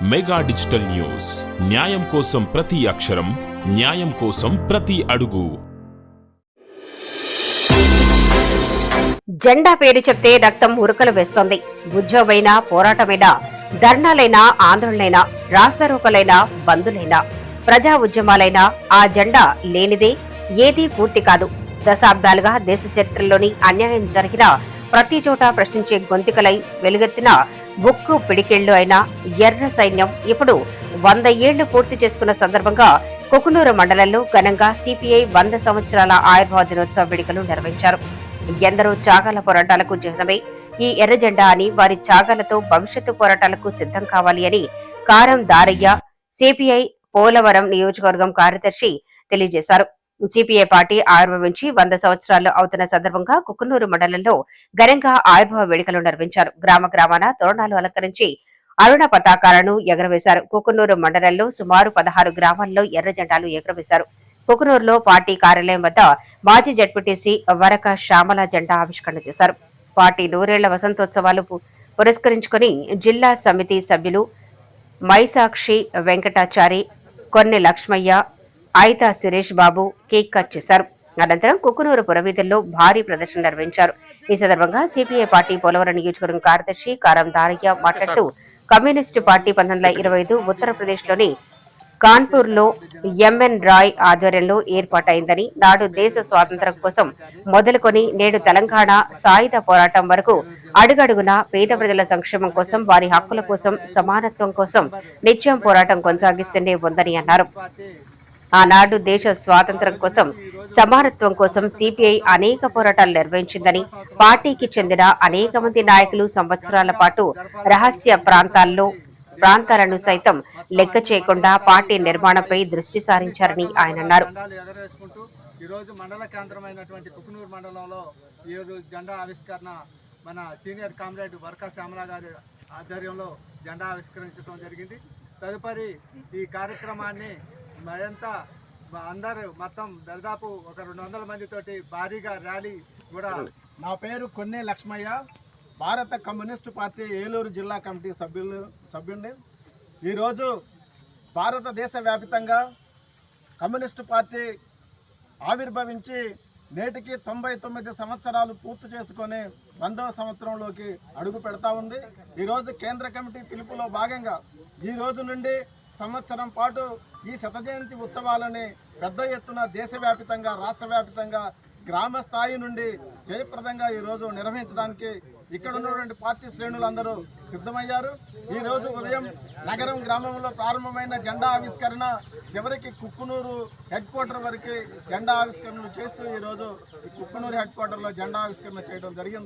Mega digital news, న్యాయం కోసం ప్రతి అక్షరం, న్యాయం కోసం ప్రతి అడుగు. జెండా పేరు చెప్తే రక్తం ఉరకలు వేస్తోంది. ఉద్యోగమైనా, పోరాటమైనా, ధర్నాలైనా, ఆందోళనైనా, రాస్తారోకలైనా, బంధులైనా, ప్రజా ఉద్యమాలైనా ఆ జెండా లేనిదే ఏదీ పూర్తి కాదు. దశాబ్దాలుగా దేశ చరిత్రలోని అన్యాయం జరిగిన ప్రతి చోట ప్రశ్నించే గొంతుకలై వెలుగెత్తిన ఉక్కు పిడికిళ్లు అయిన ఎర్ర సైన్యం ఇప్పుడు 100 ఏళ్లు పూర్తి చేసుకున్న సందర్భంగా కుకునూరు మండలంలో ఘనంగా సిపిఐ 100 సంవత్సరాల ఆవిర్భావ దినోత్సవ వేడుకలు నిర్వహించారు. ఎందరో త్యాగాల పోరాటాలకు చిహ్నమే ఈ ఎర్ర జెండా అని, వారి త్యాగాలతో భవిష్యత్తు పోరాటాలకు సిద్ధం కావాలి అని కారం దారయ్య, సిపిఐ పోలవరం నియోజకవర్గం కార్యదర్శి తెలియజేశారు. సిపిఐ పార్టీ ఆవిర్భవించి 100 సంవత్సరాలు అవుతున్న సందర్భంగా కుకునూరు మండలంలో ఘనంగా ఆవిర్భావ వేడుకలు నిర్వహించారు. గ్రామ గ్రామాన తోరణాలు అలంకరించి అరుణ పతాకాలను ఎగరవేశారు. కుకునూరు మండలంలో సుమారు 16 గ్రామాల్లో ఎర్ర జెండాలు ఎగరవేశారు. కుకునూరులో పార్టీ కార్యాలయం వద్ద మాజీ జడ్పీటీసీ వరక శ్యామల జెండా ఆవిష్కరణ చేశారు. పార్టీ 100 వసంతోత్సవాలు పురస్కరించుకుని జిల్లా సమితి సభ్యులు మైసాక్షి వెంకటాచారి, కొన్ని లక్ష్మయ్య, అయితా సురేష్ బాబు కేక్ కట్ చేశారు. అనంతరం కుకునూరు పురవీధుల్లో భారీ ప్రదర్శన నిర్వహించారు. ఈ సందర్భంగా సిపిఐ పార్టీ పోలవరం నియోజకవర్గం కార్యదర్శి కారం దారయ్య మాట్లాడుతూ, కమ్యూనిస్టు పార్టీ 1925 ఉత్తరప్రదేశ్లోని కాన్పూర్ లో ఎంఎన్ రాయ్ ఆధ్వర్యంలో ఏర్పాటైందని, నాడు దేశ స్వాతంత్ర్యం కోసం మొదలుకొని నేడు తెలంగాణ సాయుధ పోరాటం వరకు అడుగడుగునా పేద ప్రజల సంక్షేమం కోసం, వారి హక్కుల కోసం, సమానత్వం కోసం నిత్యం పోరాటం కొనసాగిస్తూనే ఉందని అన్నారు. ఆనాడు దేశ స్వాతంత్ర్యం కోసం, సమానత్వం కోసం సిపిఐ అనేక పోరాటాలు నిర్వహించిందని, పార్టీకి చెందిన అనేక మంది నాయకులు సంవత్సరాల పాటు రహస్య ప్రాంతాలను సైతం లెక్క చేయకుండా పార్టీ నిర్మాణంపై దృష్టి సారించారని ఆయన అన్నారు. మన సీనియర్ కామ్రేడ్ వరక శ్యామల గారి ఆధ్వర్యంలో జెండా ఆవిష్కరించడం జరిగింది. తదుపరి ఈ కార్యక్రమాన్ని మరింత అందరూ మొత్తం దాదాపు ఒక 200 మందితోటి భారీగా ర్యాలీ కూడా. నా పేరు కొన్ని లక్ష్మయ్య, భారత కమ్యూనిస్టు పార్టీ ఏలూరు జిల్లా కమిటీ సభ్యుడిని. ఈరోజు భారతదేశ వ్యాప్తంగా కమ్యూనిస్టు పార్టీ ఆవిర్భవించి నేటికి 99 సంవత్సరాలు పూర్తి చేసుకొని 100వ సంవత్సరంలోకి అడుగు పెడతా ఉంది. ఈరోజు కేంద్ర కమిటీ పిలుపులో భాగంగా ఈ రోజు నుండి సంవత్సరం పాటు ఈ శత జయంతి ఉత్సవాలని పెద్ద ఎత్తున దేశవ్యాప్తంగా, రాష్ట్ర వ్యాప్తంగా, గ్రామ స్థాయి నుండి జయప్రదంగా ఈరోజు నిర్వహించడానికి ఇక్కడ ఉన్నటువంటి పార్టీ శ్రేణులందరూ సిద్ధమయ్యారు. ఈరోజు ఉదయం నగరం గ్రామంలో ప్రారంభమైన జెండా ఆవిష్కరణ చివరికి కుక్కునూరు హెడ్ క్వార్టర్ వరకు జెండా ఆవిష్కరణలు చేస్తూ ఈరోజు కుక్కునూరు హెడ్ క్వార్టర్లో జెండా ఆవిష్కరణ చేయడం జరిగింది.